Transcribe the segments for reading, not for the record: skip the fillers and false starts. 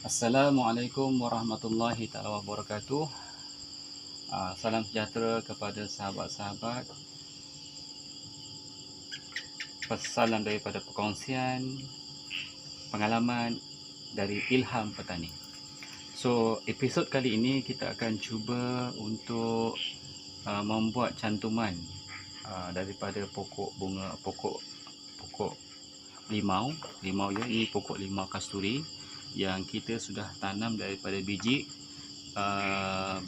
Assalamualaikum warahmatullahi taala wabarakatuh. Salam sejahtera kepada sahabat-sahabat. Salam daripada perkongsian pengalaman dari Ilham Petani. So, episod kali ini kita akan cuba untuk membuat cantuman daripada pokok bunga, pokok limau ya. Ini pokok limau kasturi yang kita sudah tanam daripada biji,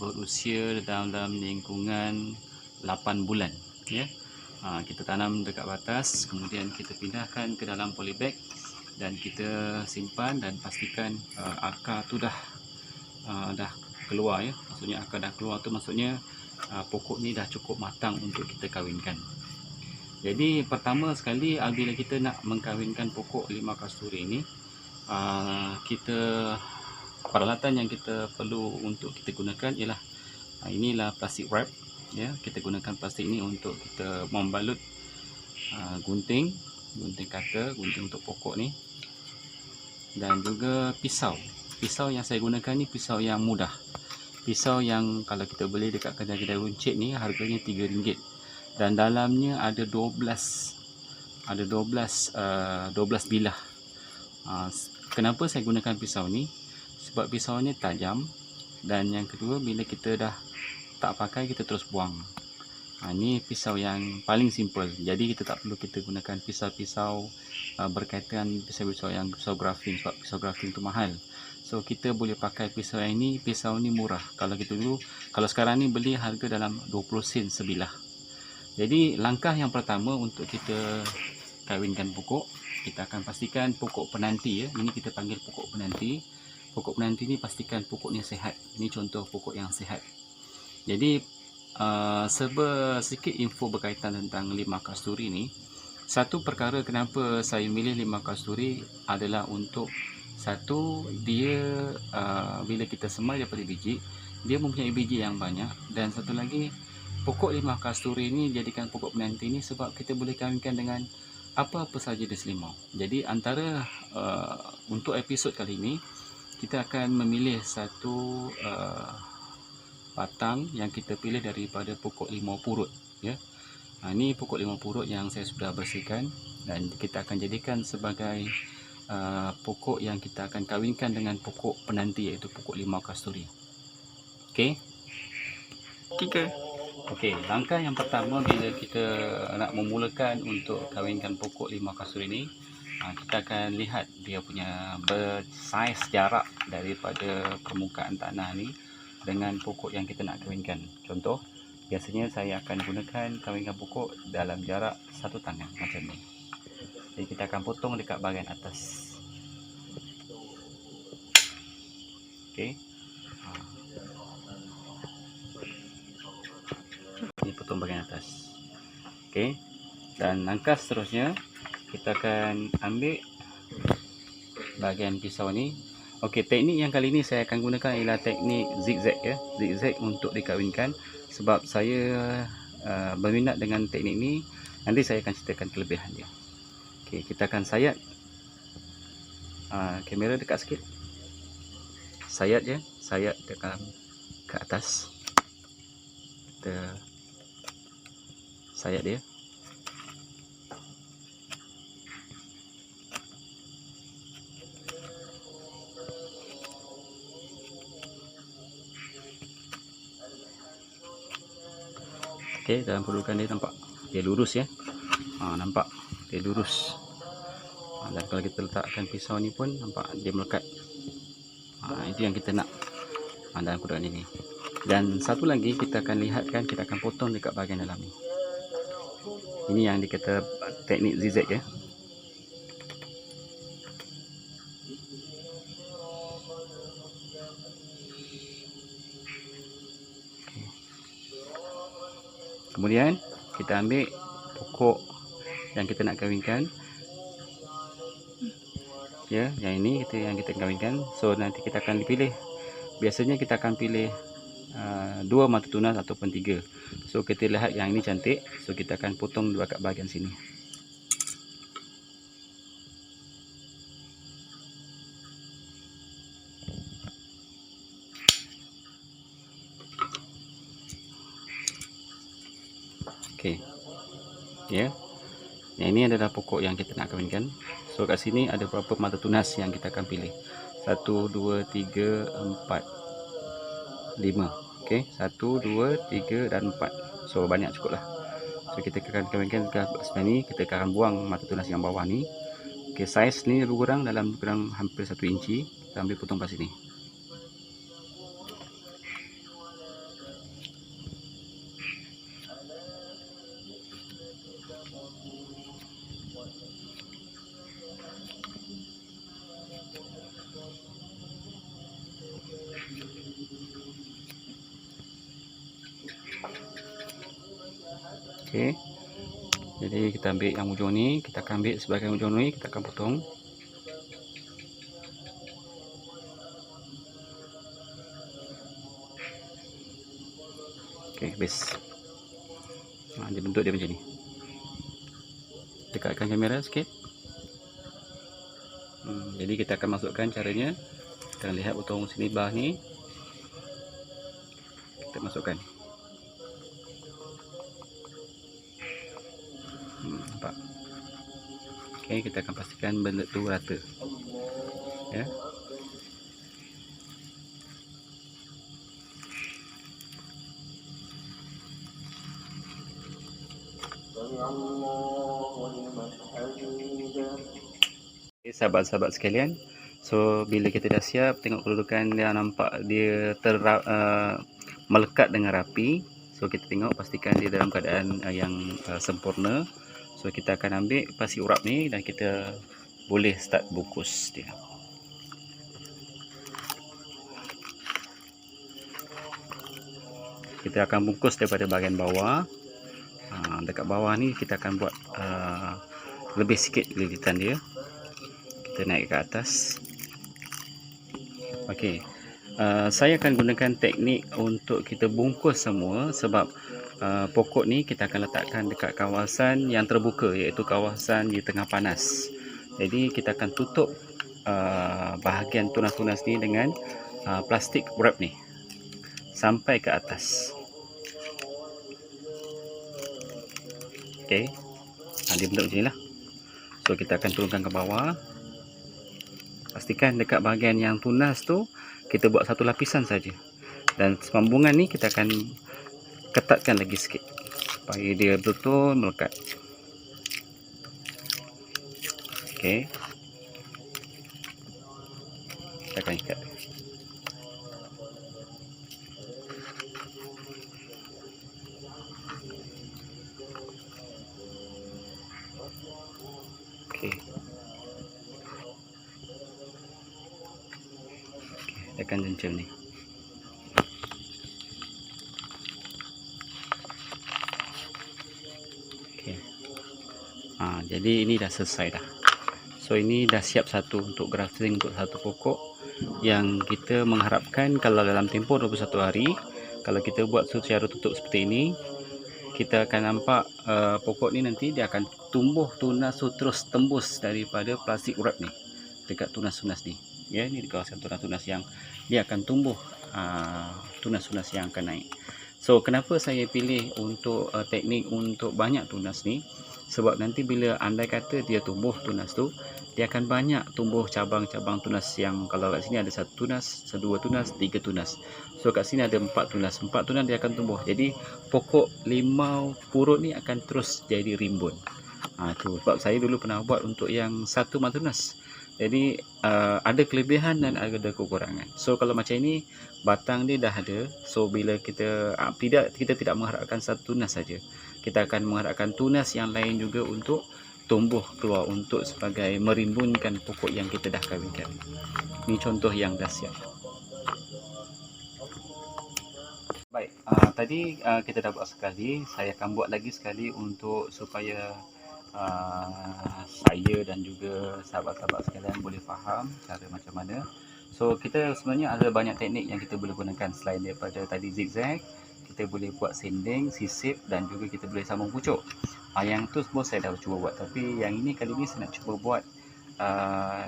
berusia dalam lingkungan 8 bulan ya. Kita tanam dekat batas, kemudian kita pindahkan ke dalam polybag dan kita simpan dan pastikan akar tu dah keluar ya. Maksudnya akar dah keluar tu maksudnya pokok ni dah cukup matang untuk kita kahwinkan. Jadi pertama sekali bila kita nak mengkahwinkan pokok limau kasturi ini, peralatan yang kita perlu untuk kita gunakan ialah inilah plastik wrap ya. Kita gunakan plastik ini untuk kita membalut gunting cutter, gunting untuk pokok ni, dan juga pisau yang saya gunakan ni pisau yang mudah, pisau yang kalau kita beli dekat kedai-kedai runcit ni harganya RM3, dan dalamnya ada 12 bilah. Kenapa saya gunakan pisau ni? Sebab pisau ni tajam, dan yang kedua bila kita dah tak pakai kita terus buang. Ini pisau yang paling simple, jadi kita tak perlu kita gunakan pisau-pisau berkaitan pisau-pisau yang pisau grafting, sebab pisau grafting tu mahal. So kita boleh pakai pisau yang ini. Pisau ni murah. Kalau sekarang ni beli harga dalam 20 sen sebilah. Jadi langkah yang pertama untuk kita kahwinkan pokok, kita akan pastikan pokok penanti ya. Ini kita panggil pokok penanti. Pokok penanti ni pastikan pokoknya sihat. Ini contoh pokok yang sihat. Jadi sedikit info berkaitan tentang limau kasturi ni. Satu perkara kenapa saya milih limau kasturi adalah untuk satu, dia bila kita semai daripada biji, dia mempunyai biji yang banyak. Dan satu lagi, pokok limau kasturi ni jadikan pokok penanti ni sebab kita boleh kahwinkan dengan apa-apa saja jenis limau. Jadi antara untuk episod kali ini kita akan memilih satu batang yang kita pilih daripada pokok limau purut ya. Ini pokok limau purut yang saya sudah bersihkan dan kita akan jadikan sebagai pokok yang kita akan kahwinkan dengan pokok penanti, iaitu pokok limau kasturi. Okey. Okey, langkah yang pertama bila kita nak memulakan untuk kahwinkan pokok limau kasturi ini, kita akan lihat dia punya saiz jarak daripada permukaan tanah ni dengan pokok yang kita nak kahwinkan. Contoh, biasanya saya akan gunakan kahwinkan pokok dalam jarak 1 tangan macam ni. Jadi kita akan potong dekat bahagian atas. Okey. Ini potong bahagian atas. Okey. Dan langkah seterusnya kita akan ambil bahagian pisau ni. Okey, teknik yang kali ni saya akan gunakan ialah teknik zigzag ya. Zigzag untuk dikahwinkan sebab saya berminat dengan teknik ni. Nanti saya akan ceritakan kelebihan dia. Okey, kita akan sayat. Kamera dekat sikit. Sayat je, sayat dekat ke atas. Kita sayat dia. Okey, dalam perlukan dia nampak dia lurus ya. Nampak dia lurus. Dan kalau kita letakkan pisau ni pun nampak dia melekat. Itu yang kita nak dalam keadaan ini. Dan satu lagi kita akan lihatkan, kita akan potong dekat bahagian dalam ni. Ini yang dikata teknik zigzag ya. Kemudian kita ambil pokok yang kita nak kahwinkan ya, yang ini yang kita kahwinkan. So nanti kita akan pilih, biasanya kita akan pilih 2 mata tunas ataupun 3. So kita lihat yang ini cantik, so kita akan potong dekat bahagian sini. Ya. Yang ini adalah pokok yang kita nak kawinkan. So kat sini ada berapa mata tunas yang kita akan pilih. 1 2 3 4 5. Okey, 1 2 3 dan 4. So banyak cukup lah. So kita akan kawinkan ke sebelah ni, kita akan buang mata tunas yang bawah ni. Okey, saiz ni lebih kurang dalam kurang hampir 1 inci. Kita ambil potong pas sini. Okey. Jadi kita ambil yang ujung ni, kita akan ambil sebahagian ujung ni, kita akan potong. Okey, habis. Dia bentuk dia macam ni. Dekatkan kamera sikit. Jadi kita akan masukkan caranya. Kita lihat potong sini bawah ni. Kita masukkan. Nampak? Okey, kita akan pastikan benda tu rata. Ya. Okay, sahabat-sahabat sekalian, so bila kita dah siap, tengok kedudukan dia, nampak dia melekat dengan rapi. So kita tengok pastikan dia dalam keadaan yang sempurna. So kita akan ambil pasi urap ni dan kita boleh start bungkus dia. Kita akan bungkus daripada bahagian bawah. Dekat bawah ni kita akan buat lebih sikit lilitan dia. Kita naik ke atas. Okey, saya akan gunakan teknik untuk kita bungkus semua sebab pokok ni kita akan letakkan dekat kawasan yang terbuka, iaitu kawasan di tengah panas. Jadi kita akan tutup bahagian tunas-tunas ni dengan plastik wrap ni sampai ke atas. Okey, dia bentuk macam ni lah. So kita akan turunkan ke bawah. Pastikan dekat bahagian yang tunas tu kita buat satu lapisan saja. Dan sambungan ni kita akan ketatkan lagi sikit supaya dia betul melekat. Okey. Kita akan ikat. Okey. Dia akan macam ni. Okey. Jadi ini dah selesai dah. So ini dah siap satu untuk grafting untuk satu pokok yang kita mengharapkan kalau dalam tempoh 21 hari, kalau kita buat secara tutup seperti ini, kita akan nampak pokok ni nanti dia akan tumbuh tunas terus tembus daripada plastik wrap ni dekat tunas-tunas ni. Ya, ni di kawasan tunas-tunas yang dia akan tumbuh, tunas-tunas yang akan naik. So kenapa saya pilih untuk teknik untuk banyak tunas ni? Sebab nanti bila andai kata dia tumbuh tunas tu, dia akan banyak tumbuh cabang-cabang tunas yang kalau kat sini ada satu tunas, dua tunas, tiga tunas. So kat sini ada 4 tunas. 4 tunas dia akan tumbuh. Jadi pokok limau purut ni akan terus jadi rimbun. Tu sebab saya dulu pernah buat untuk yang satu mata tunas. Jadi ada kelebihan dan ada kekurangan. So kalau macam ini batang dia dah ada. So bila kita kita tidak mengharapkan satu tunas saja. Kita akan mengharapkan tunas yang lain juga untuk tumbuh keluar untuk sebagai merimbunkan pokok yang kita dah kawinkan. Ini contoh yang dah siap. Baik, tadi kita dah buat sekali. Saya akan buat lagi sekali untuk supaya saya dan juga sahabat-sahabat sekalian boleh faham cara macam mana. So kita sebenarnya ada banyak teknik yang kita boleh gunakan selain daripada tadi zigzag. Kita boleh buat sending, sisip dan juga kita boleh sambung pucuk. Yang tu semua saya dah cuba buat, tapi yang ini kali ni saya nak cuba buat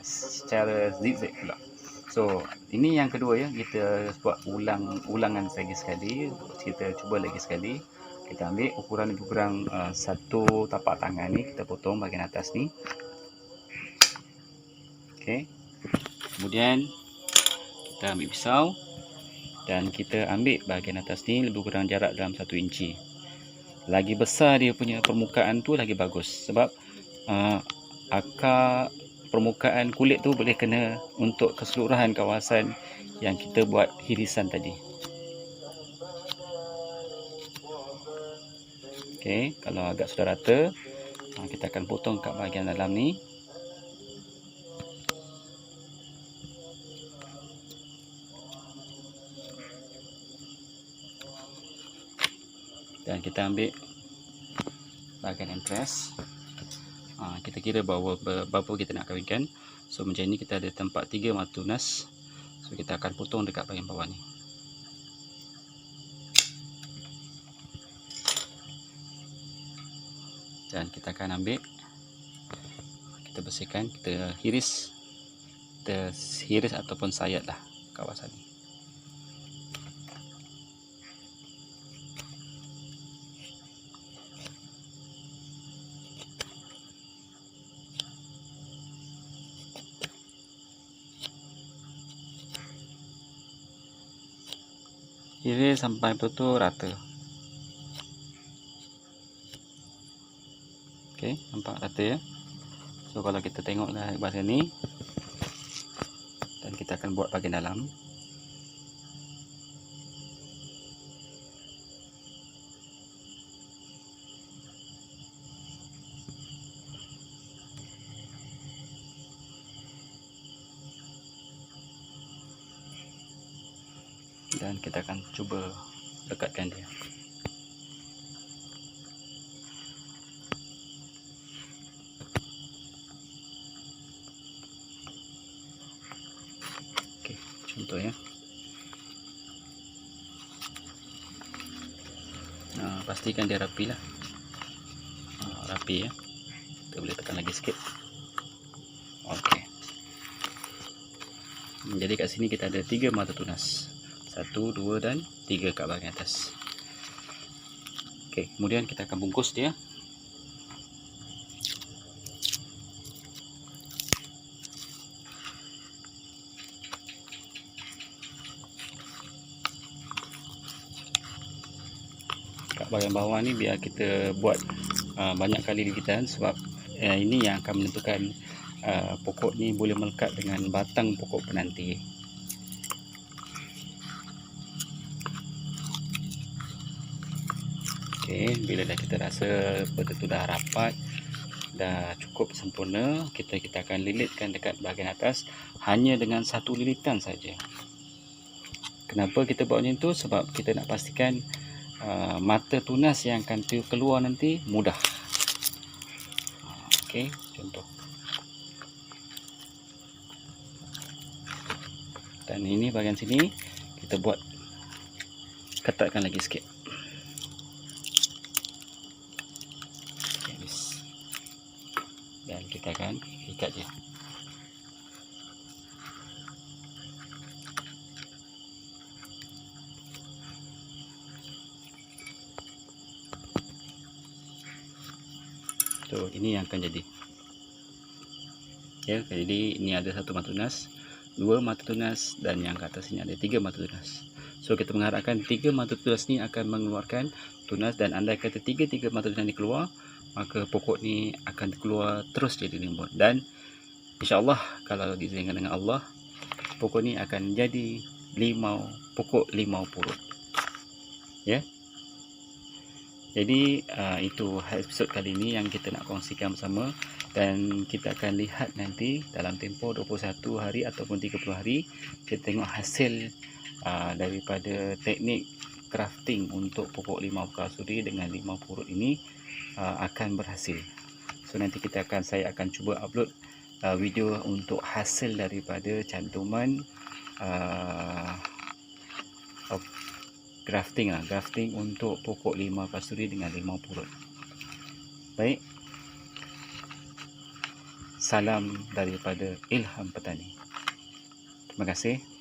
secara zigzag pula. So ini yang kedua ya, kita buat ulangan lagi sekali. Kita cuba lagi sekali. kita ambil ukuran lebih kurang satu tapak tangan ni, kita potong bahagian atas ni. Okey. Kemudian kita ambil pisau dan kita ambil bahagian atas ni lebih kurang jarak dalam 1 inci. Lagi besar dia punya permukaan tu lagi bagus, sebab akar permukaan kulit tu boleh kena untuk keseluruhan kawasan yang kita buat hirisan tadi. Okey, kalau agak sudah rata, kita akan potong kat bahagian dalam ni. Dan kita ambil bahagian impress. Kita kira berapa kita nak kawinkan. So macam ni kita ada tempat 3 mata tunas. So kita akan potong dekat bahagian bawah ni. Dan kita akan ambil, kita bersihkan, kita hiris ataupun sayat lah kawasan ni. Iris sampai betul rata. Okey, nampak rata ya. So kalau kita tengok dari bahagian ni, dan kita akan buat bahagian dalam. Dan kita akan cuba dekatkan dia. Okey, contoh ya. Pastikan dia rapi lah. Rapi ya. Kita boleh tekan lagi sikit. Okey. Jadi kat sini kita ada 3 mata tunas. 1, 2 dan 3 kat bahagian atas. Okey, kemudian kita akan bungkus dia. Kat bahagian bawah ni biar kita buat banyak kali lilitan, sebab ini yang akan menentukan pokok ni boleh melekat dengan batang pokok penanti. Okey, bila dah kita rasa betul-betul dah rapat, dah cukup sempurna, kita akan lilitkan dekat bahagian atas hanya dengan 1 lilitan saja. Kenapa kita buat macam tu? Sebab kita nak pastikan mata tunas yang akan keluar nanti mudah. Okey, contoh. Dan ini bahagian sini kita buat ketatkan lagi sikit. Dan kita akan ikat je. So ini yang akan jadi. Ya, jadi ini ada 1 mata tunas, 2 mata tunas, dan yang ke atas ini ada 3 mata tunas. So kita mengharapkan 3 mata tunas ni akan mengeluarkan tunas, dan andai kata 3 mata tunas ni keluar, maka pokok ni akan keluar terus jadi rimbun. Dan insya-Allah kalau diizinkan dengan Allah, pokok ni akan jadi pokok limau purut. Ya. Jadi itu episod kali ini yang kita nak kongsikan bersama, dan kita akan lihat nanti dalam tempoh 21 hari ataupun 30 hari kita tengok hasil daripada teknik crafting untuk pokok limau kasuri dengan limau purut ini akan berhasil. So nanti saya akan cuba upload video untuk hasil daripada cantuman grafting untuk pokok limau kasuri dengan limau purut. Baik, salam daripada Ilham Petani. Terima kasih.